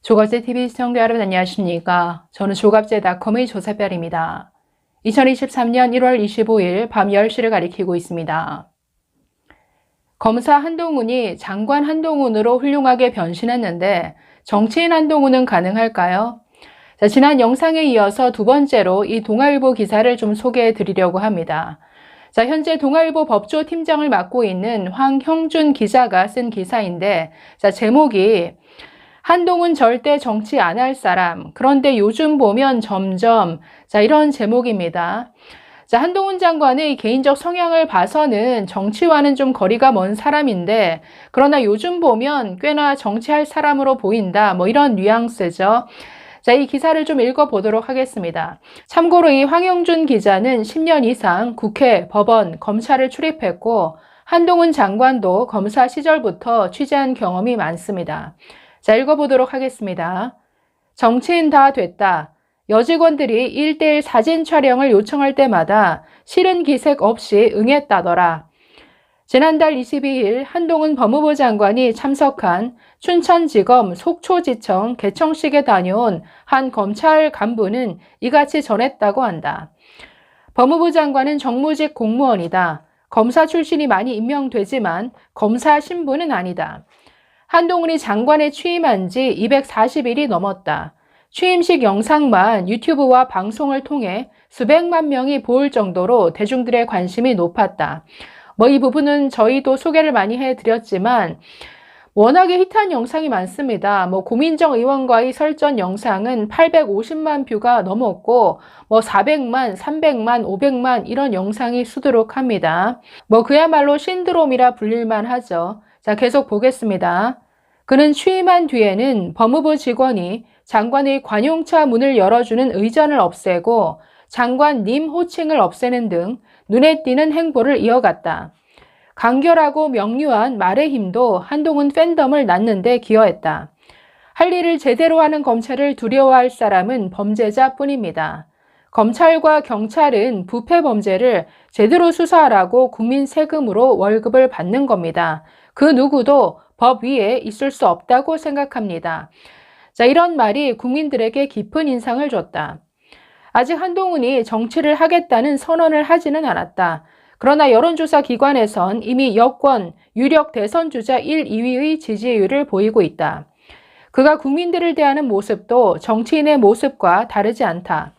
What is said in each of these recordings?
조갑제TV 시청자 여러분 안녕하십니까? 저는 조갑제닷컴의 조사별입니다. 2023년 1월 25일 밤 10시를 가리키고 있습니다. 검사 한동훈이 장관 한동훈으로 훌륭하게 변신했는데 정치인 한동훈은 가능할까요? 자, 지난 영상에 이어서 두 번째로 이 동아일보 기사를 좀 소개해 드리려고 합니다. 자, 현재 동아일보 법조 팀장을 맡고 있는 황형준 기자가 쓴 기사인데, 자, 제목이 한동훈 절대 정치 안 할 사람. 그런데 요즘 보면 점점, 자, 이런 제목입니다. 자, 한동훈 장관의 개인적 성향을 봐서는 정치와는 좀 거리가 먼 사람인데, 그러나 요즘 보면 꽤나 정치할 사람으로 보인다. 뭐 이런 뉘앙스죠. 자, 이 기사를 좀 읽어보도록 하겠습니다. 참고로 이 황영준 기자는 10년 이상 국회, 법원, 검찰을 출입했고, 한동훈 장관도 검사 시절부터 취재한 경험이 많습니다. 자, 읽어보도록 하겠습니다. 정치인 다 됐다. 여직원들이 1:1 사진 촬영을 요청할 때마다 싫은 기색 없이 응했다더라. 지난달 22일 한동훈 법무부 장관이 참석한 춘천지검 속초지청 개청식에 다녀온 한 검찰 간부는 이같이 전했다고 한다. 법무부 장관은 정무직 공무원이다. 검사 출신이 많이 임명되지만 검사 신분은 아니다. 한동훈이 장관에 취임한 지 240일이 넘었다. 취임식 영상만 유튜브와 방송을 통해 수백만 명이 볼 정도로 대중들의 관심이 높았다. 이 부분은 저희도 소개를 많이 해드렸지만 워낙에 히트한 영상이 많습니다. 고민정 의원과의 설전 영상은 850만 뷰가 넘었고 400만, 300만, 500만 이런 영상이 수두룩합니다. 그야말로 신드롬이라 불릴만 하죠. 자, 계속 보겠습니다. 그는 취임한 뒤에는 법무부 직원이 장관의 관용차 문을 열어주는 의전을 없애고 장관님 호칭을 없애는 등 눈에 띄는 행보를 이어갔다. 간결하고 명료한 말의 힘도 한동훈 팬덤을 낳는 데 기여했다. 할 일을 제대로 하는 검찰을 두려워할 사람은 범죄자뿐입니다. 검찰과 경찰은 부패 범죄를 제대로 수사하라고 국민 세금으로 월급을 받는 겁니다. 그 누구도 법 위에 있을 수 없다고 생각합니다. 자, 이런 말이 국민들에게 깊은 인상을 줬다. 아직 한동훈이 정치를 하겠다는 선언을 하지는 않았다. 그러나 여론조사 기관에선 이미 여권 유력 대선 주자 1, 2위의 지지율을 보이고 있다. 그가 국민들을 대하는 모습도 정치인의 모습과 다르지 않다.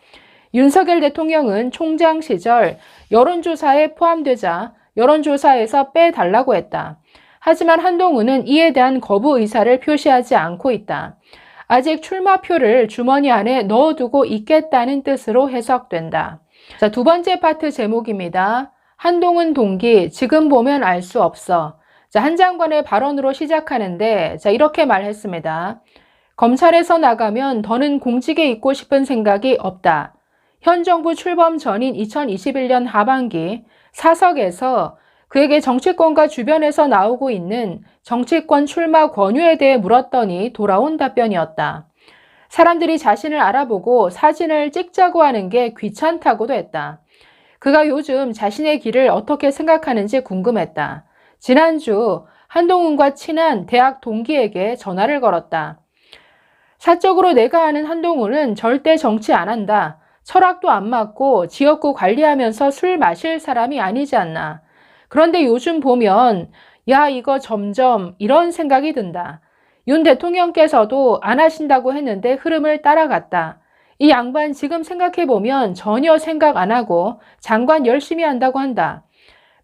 윤석열 대통령은 총장 시절 여론조사에 포함되자 여론조사에서 빼달라고 했다. 하지만 한동훈은 이에 대한 거부 의사를 표시하지 않고 있다. 아직 출마표를 주머니 안에 넣어두고 있겠다는 뜻으로 해석된다. 자, 두 번째 파트 제목입니다. 한동훈 동기, 지금 보면 알 수 없어. 자, 한 장관의 발언으로 시작하는데, 자, 이렇게 말했습니다. 검찰에서 나가면 더는 공직에 있고 싶은 생각이 없다. 현 정부 출범 전인 2021년 하반기 사석에서 그에게 정치권과 주변에서 나오고 있는 정치권 출마 권유에 대해 물었더니 돌아온 답변이었다. 사람들이 자신을 알아보고 사진을 찍자고 하는 게 귀찮다고도 했다. 그가 요즘 자신의 길을 어떻게 생각하는지 궁금했다. 지난주 한동훈과 친한 대학 동기에게 전화를 걸었다. 사적으로 내가 아는 한동훈은 절대 정치 안 한다. 철학도 안 맞고 지역구 관리하면서 술 마실 사람이 아니지 않나. 그런데 요즘 보면 야, 이거 점점 이런 생각이 든다. 윤 대통령께서도 안 하신다고 했는데 흐름을 따라갔다. 이 양반 지금 생각해보면 전혀 생각 안 하고 장관 열심히 한다고 한다.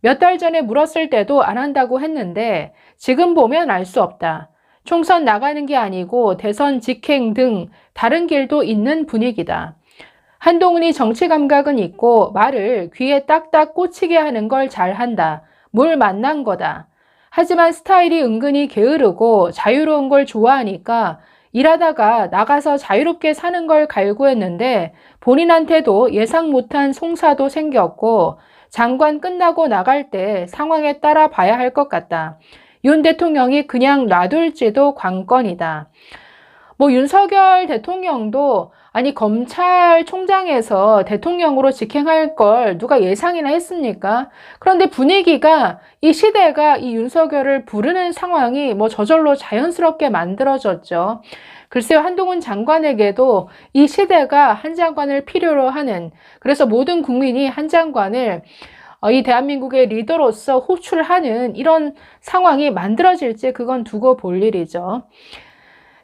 몇 달 전에 물었을 때도 안 한다고 했는데 지금 보면 알 수 없다. 총선 나가는 게 아니고 대선 직행 등 다른 길도 있는 분위기다. 한동훈이 정치 감각은 있고 말을 귀에 딱딱 꽂히게 하는 걸 잘한다. 뭘 만난 거다. 하지만 스타일이 은근히 게으르고 자유로운 걸 좋아하니까 일하다가 나가서 자유롭게 사는 걸 갈구했는데 본인한테도 예상 못한 송사도 생겼고 장관 끝나고 나갈 때 상황에 따라 봐야 할 것 같다. 윤 대통령이 그냥 놔둘지도 관건이다. 윤석열 대통령도 아니, 검찰총장에서 대통령으로 직행할 걸 누가 예상이나 했습니까? 그런데 분위기가, 이 시대가 이 윤석열을 부르는 상황이 뭐 저절로 자연스럽게 만들어졌죠. 글쎄요, 한동훈 장관에게도 이 시대가 한 장관을 필요로 하는, 그래서 모든 국민이 한 장관을 이 대한민국의 리더로서 호출하는 이런 상황이 만들어질지 그건 두고 볼 일이죠.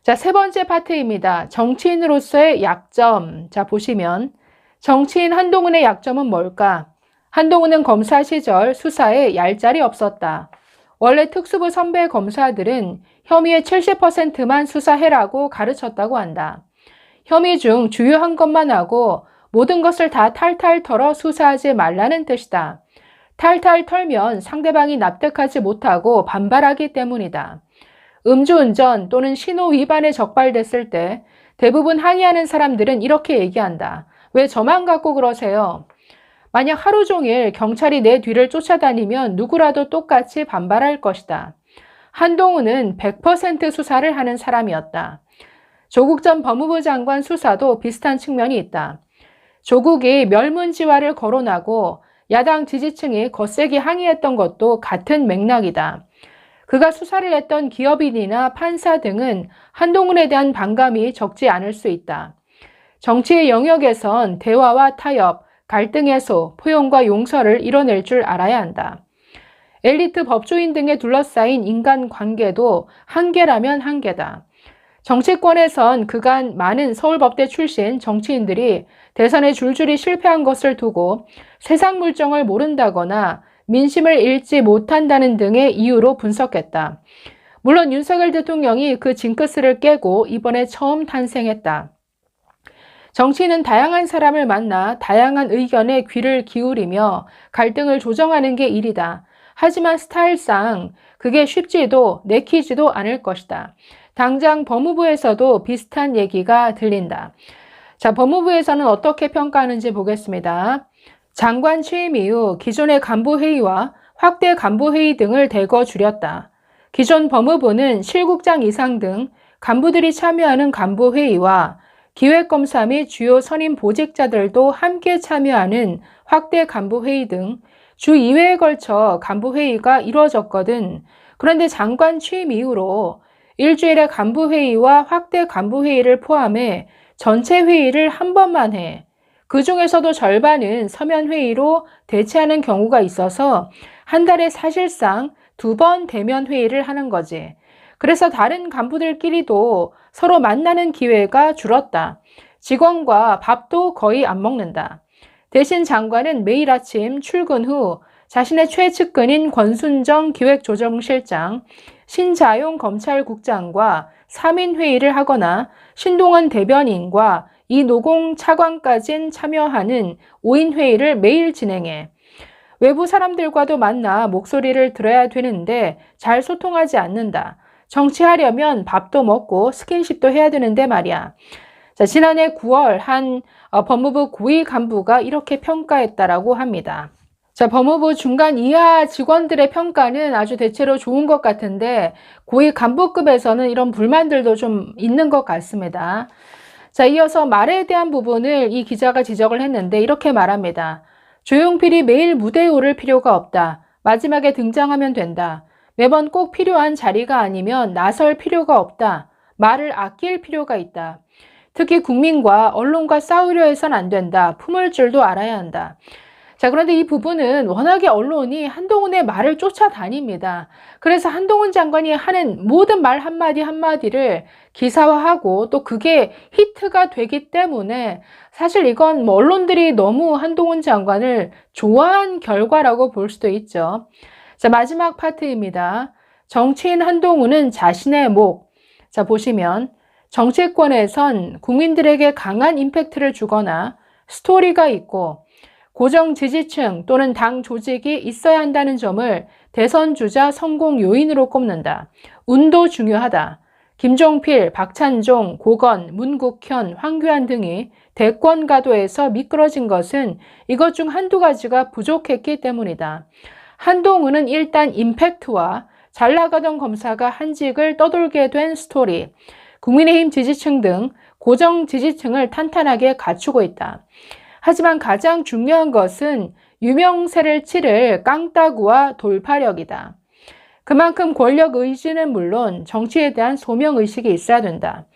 자, 세 번째 파트입니다. 정치인으로서의 약점. 자, 보시면 정치인 한동훈의 약점은 뭘까? 한동훈은 검사 시절 수사에 얄짤이 없었다. 원래 특수부 선배 검사들은 혐의의 70%만 수사해라고 가르쳤다고 한다. 혐의 중 주요한 것만 하고 모든 것을 다 탈탈 털어 수사하지 말라는 뜻이다. 탈탈 털면 상대방이 납득하지 못하고 반발하기 때문이다. 음주운전 또는 신호 위반에 적발됐을 때 대부분 항의하는 사람들은 이렇게 얘기한다. 왜 저만 갖고 그러세요? 만약 하루 종일 경찰이 내 뒤를 쫓아다니면 누구라도 똑같이 반발할 것이다. 한동훈은 100% 수사를 하는 사람이었다. 조국 전 법무부 장관 수사도 비슷한 측면이 있다. 조국이 멸문지화를 거론하고 야당 지지층이 거세게 항의했던 것도 같은 맥락이다. 그가 수사를 했던 기업인이나 판사 등은 한동훈에 대한 반감이 적지 않을 수 있다. 정치의 영역에선 대화와 타협, 갈등 해소, 포용과 용서를 이뤄낼 줄 알아야 한다. 엘리트 법조인 등에 둘러싸인 인간관계도 한계라면 한계다. 정치권에선 그간 많은 서울법대 출신 정치인들이 대선에 줄줄이 실패한 것을 두고 세상 물정을 모른다거나 민심을 읽지 못한다는 등의 이유로 분석했다. 물론 윤석열 대통령이 그 징크스를 깨고 이번에 처음 탄생했다. 정치인은 다양한 사람을 만나 다양한 의견에 귀를 기울이며 갈등을 조정하는 게 일이다. 하지만 스타일상 그게 쉽지도 내키지도 않을 것이다. 당장 법무부에서도 비슷한 얘기가 들린다. 자, 법무부에서는 어떻게 평가하는지 보겠습니다. 장관 취임 이후 기존의 간부회의와 확대 간부회의 등을 대거 줄였다. 기존 법무부는 실국장 이상 등 간부들이 참여하는 간부회의와 기획검사 및 주요 선임 보직자들도 함께 참여하는 확대 간부회의 등 주 2회에 걸쳐 간부회의가 이루어졌거든. 그런데 장관 취임 이후로 일주일에 간부회의와 확대 간부회의를 포함해 전체 회의를 한 번만 해. 그 중에서도 절반은 서면회의로 대체하는 경우가 있어서 한 달에 사실상 2번 대면 회의를 하는 거지. 그래서 다른 간부들끼리도 서로 만나는 기회가 줄었다. 직원과 밥도 거의 안 먹는다. 대신 장관은 매일 아침 출근 후 자신의 최측근인 권순정 기획조정실장, 신자용 검찰국장과 3인 회의를 하거나 신동원 대변인과 이노공 차관까지 참여하는 5인 회의를 매일 진행해. 외부 사람들과도 만나 목소리를 들어야 되는데 잘 소통하지 않는다. 정치하려면 밥도 먹고 스킨십도 해야 되는데 말이야. 자, 지난해 9월 한 법무부 고위 간부가 이렇게 평가했다라고 합니다. 자, 법무부 중간 이하 직원들의 평가는 아주 대체로 좋은 것 같은데 고위 간부급에서는 이런 불만들도 좀 있는 것 같습니다. 자, 이어서 말에 대한 부분을 이 기자가 지적을 했는데 이렇게 말합니다. 조용필이 매일 무대에 오를 필요가 없다. 마지막에 등장하면 된다. 매번 꼭 필요한 자리가 아니면 나설 필요가 없다. 말을 아낄 필요가 있다. 특히 국민과 언론과 싸우려 해선 안 된다. 품을 줄도 알아야 한다. 자, 그런데 이 부분은 워낙에 언론이 한동훈의 말을 쫓아다닙니다. 그래서 한동훈 장관이 하는 모든 말 한마디 한마디를 기사화하고 또 그게 히트가 되기 때문에 사실 이건 뭐 언론들이 너무 한동훈 장관을 좋아한 결과라고 볼 수도 있죠. 자, 마지막 파트입니다. 정치인 한동훈은 자신의 목. 자, 보시면 정치권에선 국민들에게 강한 임팩트를 주거나 스토리가 있고 고정 지지층 또는 당 조직이 있어야 한다는 점을 대선 주자 성공 요인으로 꼽는다. 운도 중요하다. 김종필, 박찬종, 고건, 문국현, 황교안 등이 대권 가도에서 미끄러진 것은 이것 중 한두 가지가 부족했기 때문이다. 한동훈은 일단 임팩트와 잘 나가던 검사가 한직을 떠돌게 된 스토리, 국민의힘 지지층 등 고정 지지층을 탄탄하게 갖추고 있다. 하지만 가장 중요한 것은 유명세를 치를 깡따구와 돌파력이다. 그만큼 권력 의지는 물론 정치에 대한 소명 의식이 있어야 된다.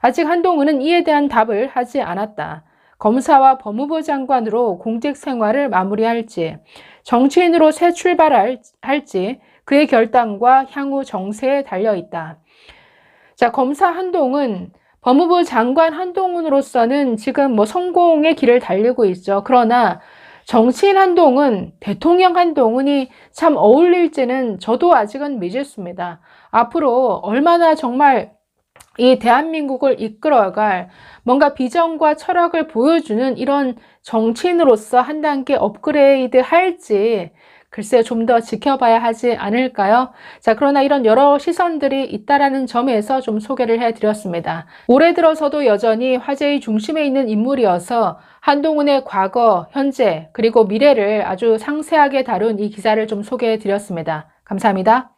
아직 한동훈은 이에 대한 답을 하지 않았다. 검사와 법무부 장관으로 공직 생활을 마무리할지, 정치인으로 새 출발할지 그의 결단과 향후 정세에 달려있다. 자, 검사 한동훈, 법무부 장관 한동훈으로서는 지금 성공의 길을 달리고 있죠. 그러나 정치인 한동훈, 대통령 한동훈이 참 어울릴지는 저도 아직은 미지수입니다. 앞으로 얼마나 정말 이 대한민국을 이끌어갈 뭔가 비전과 철학을 보여주는 이런 정치인으로서 한 단계 업그레이드 할지 글쎄 좀 더 지켜봐야 하지 않을까요? 자, 그러나 이런 여러 시선들이 있다라는 점에서 좀 소개를 해드렸습니다. 올해 들어서도 여전히 화제의 중심에 있는 인물이어서 한동훈의 과거, 현재, 그리고 미래를 아주 상세하게 다룬 이 기사를 좀 소개해드렸습니다. 감사합니다.